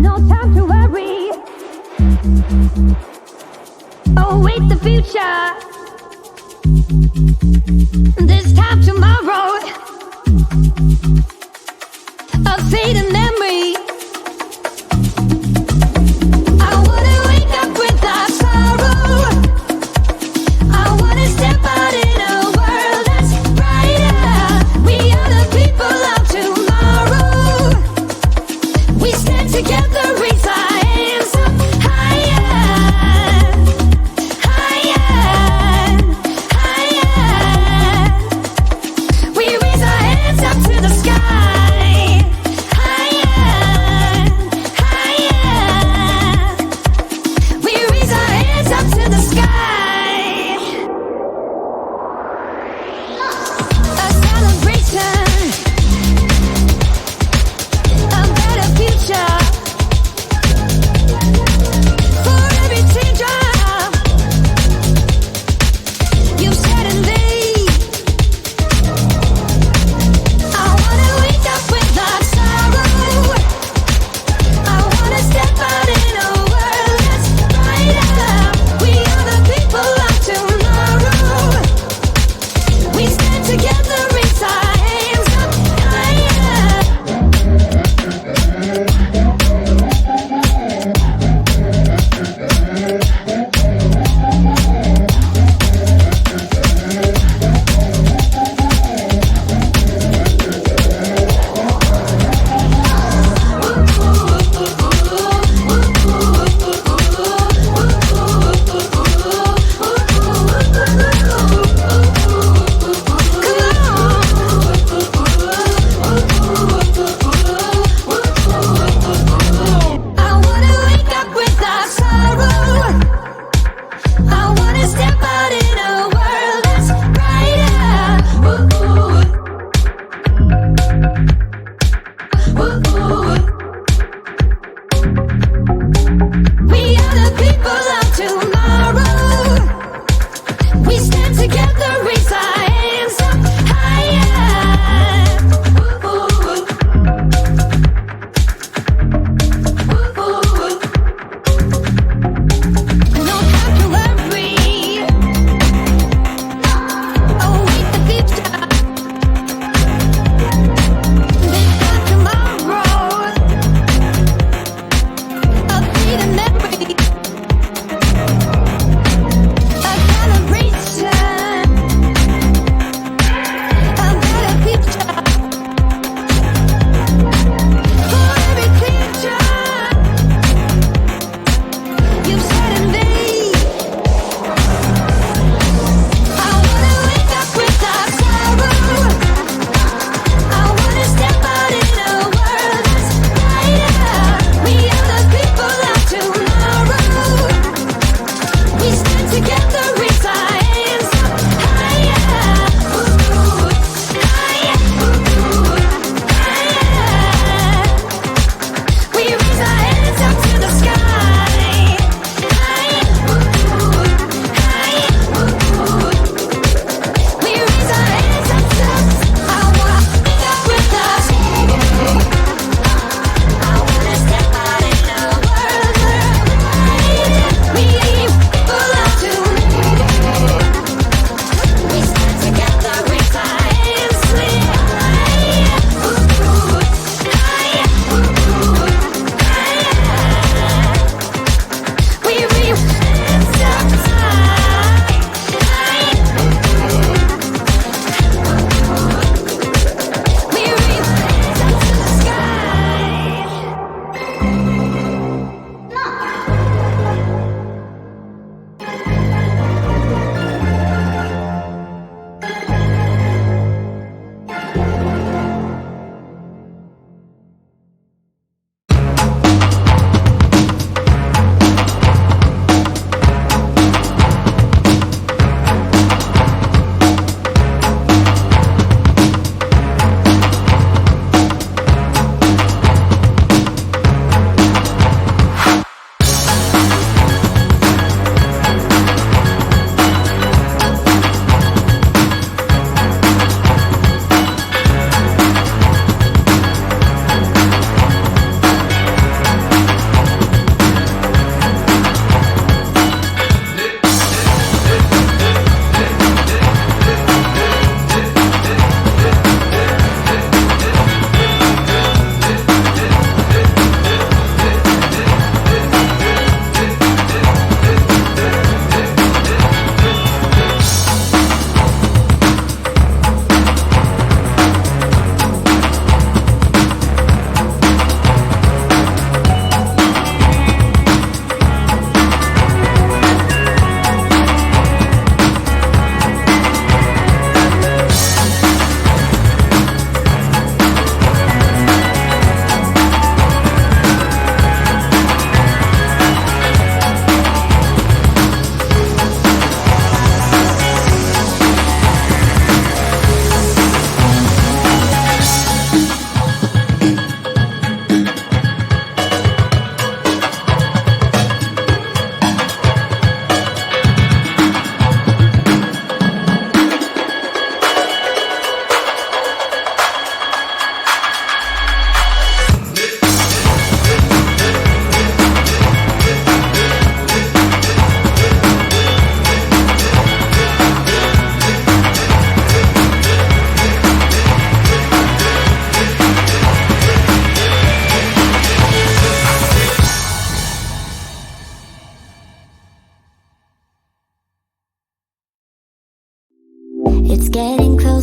no time to worry. Oh, wait, the future. This time tomorrow. A fading memory. I wanna wake up without sorrow. I wanna step out in a world that's brighter. We are the people of tomorrow. We stand together, raise our hands up higher, higher, higher. We raise our hands up to the sky, higher, higher. We raise our hands up to the sky. A celebration, a better future. For every teardrop you've shed and laid, I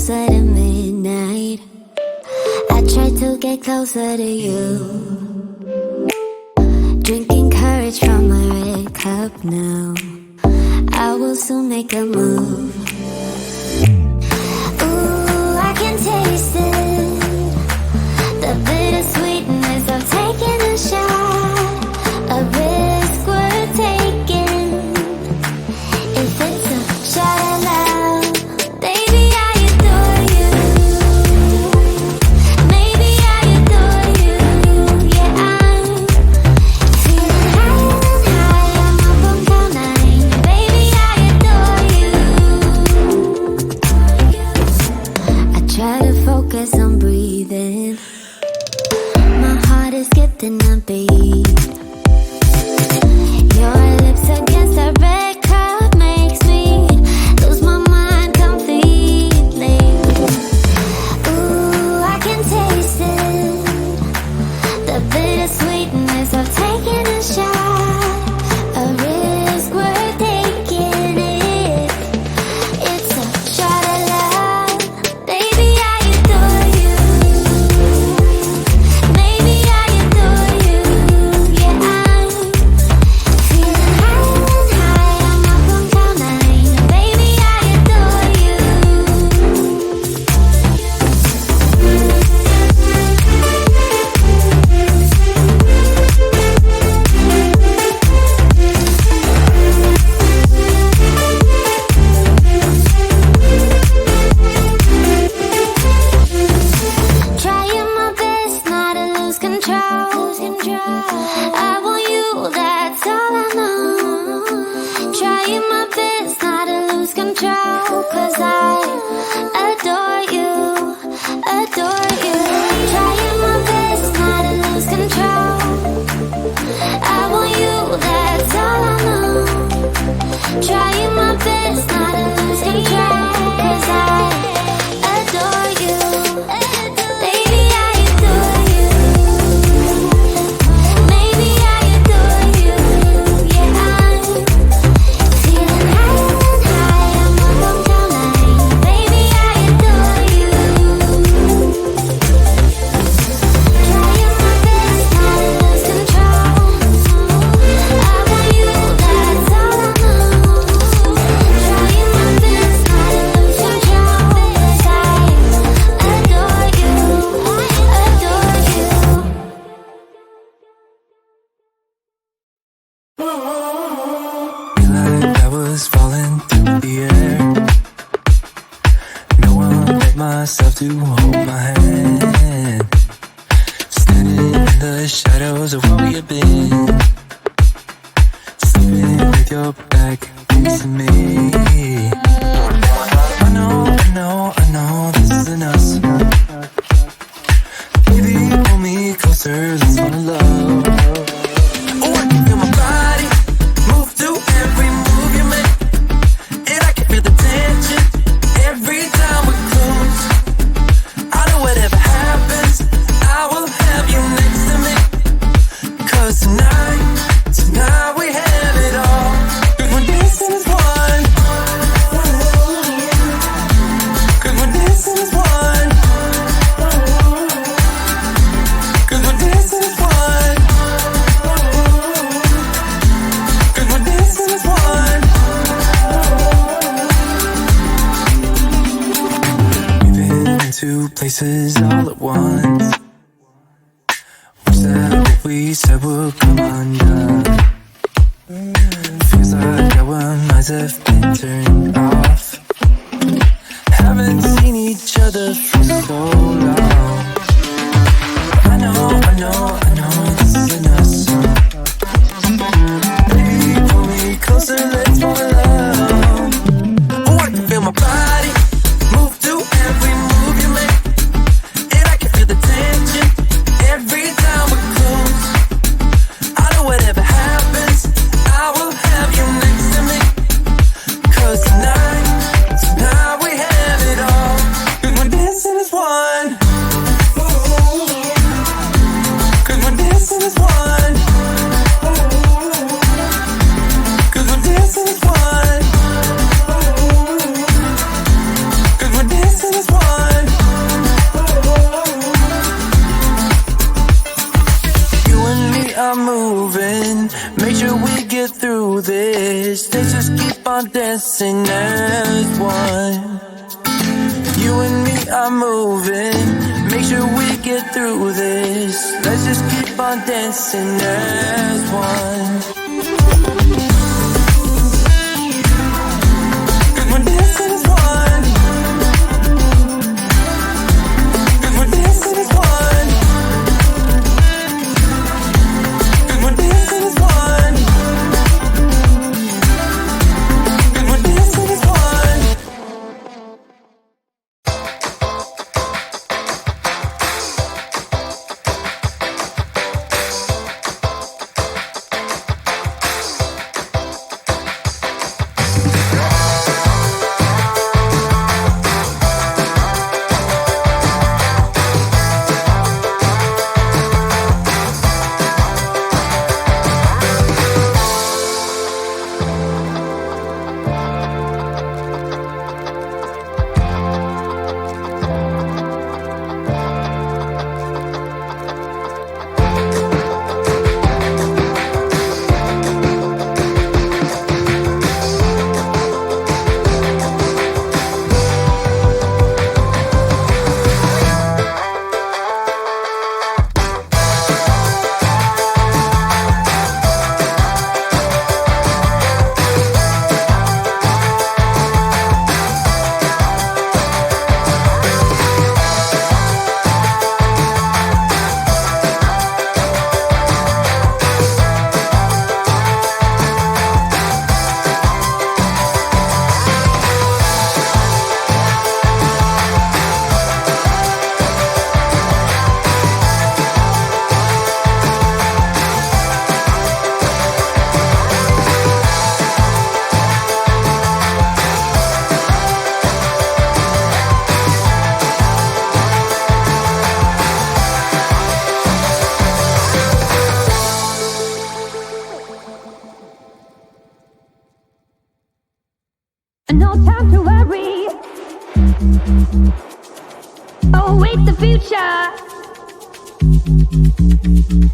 closer to midnight. I try to get closer to you. Drinking courage from my red cup now. I will soon make a move. Ooh, I can taste it. The bittersweetness of taking a shot. A risk worth taking. If it's a shot of love, baby, I adore you. Maybe I adore you. Yeah, I'm feeling higher and higher. I'm up on cloud nine. Baby, I adore you. I try to focus on breathing. My heart is skipping a beat. Your lips against a red cup makes me lose my mind completely. Ooh, I can taste it. The bittersweetness of taking a shot. A risk worth taking it. It's a shot of love. Baby, I adore you. Maybe I adore you. Yeah, I'm feeling higher and higher. I'm up on cloud nine. Baby, I adore you. Trying my best not to lose control. I want you, that's all I know. Trying my best not to lose control. 'Cause I adore you, adore you. Trying my best not to lose control. I want you, that's all I know. Trying my best not to lose control. 'Cause I adore you. Baby, I adore you. Maybe I adore you. Yeah, I'm feeling higher and higher. I'm up on cloud nine. Baby, I adore you. Trying my best not to lose control. I want you, that's all I know. Trying my best not to lose control. 'Cause I adore you, adore you. Like I was falling through the air. No one but myself to hold my hand. Standing in the shadows of where we have been. Sleeping with your back facing me. I know this isn't us. Baby, pull me closer, let's fall in love. Oh, I can feel my body move to every move you make. And I can feel the tension every time we're close. I know whatever happens, I will have you next to me. 'Cause tonight we have it all. 'Cause we're dancing as one. 'Cause we're dancing as one. 'Cause we're dancing as one. 'Cause we're dancing as one. We've been in two places all at once. Wish that what we said would come undone. Feels like our minds have been turned off. Haven't seen each other for so long. I know this isn't us. Baby, pull me closer, let's fall in love. Oh, I can feel my body move to every move you make. And I can feel the tension every time we're close. I know whatever happens, I will have you next to me. 'Cause tonight we have it all. 'Cause we're dancing as one. 'Cause we're dancing as one. 'Cause we're dancing as one. 'Cause we're dancing as one. on dancing as one. You and me are moving, make sure we get through this. Let's just keep on dancing as one. And we're dancing as one. And we're dancing as one. And we're dancing as one. And we're dancing as one. No time to worry. Await the future.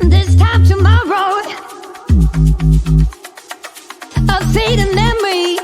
This time tomorrow, a fading memory.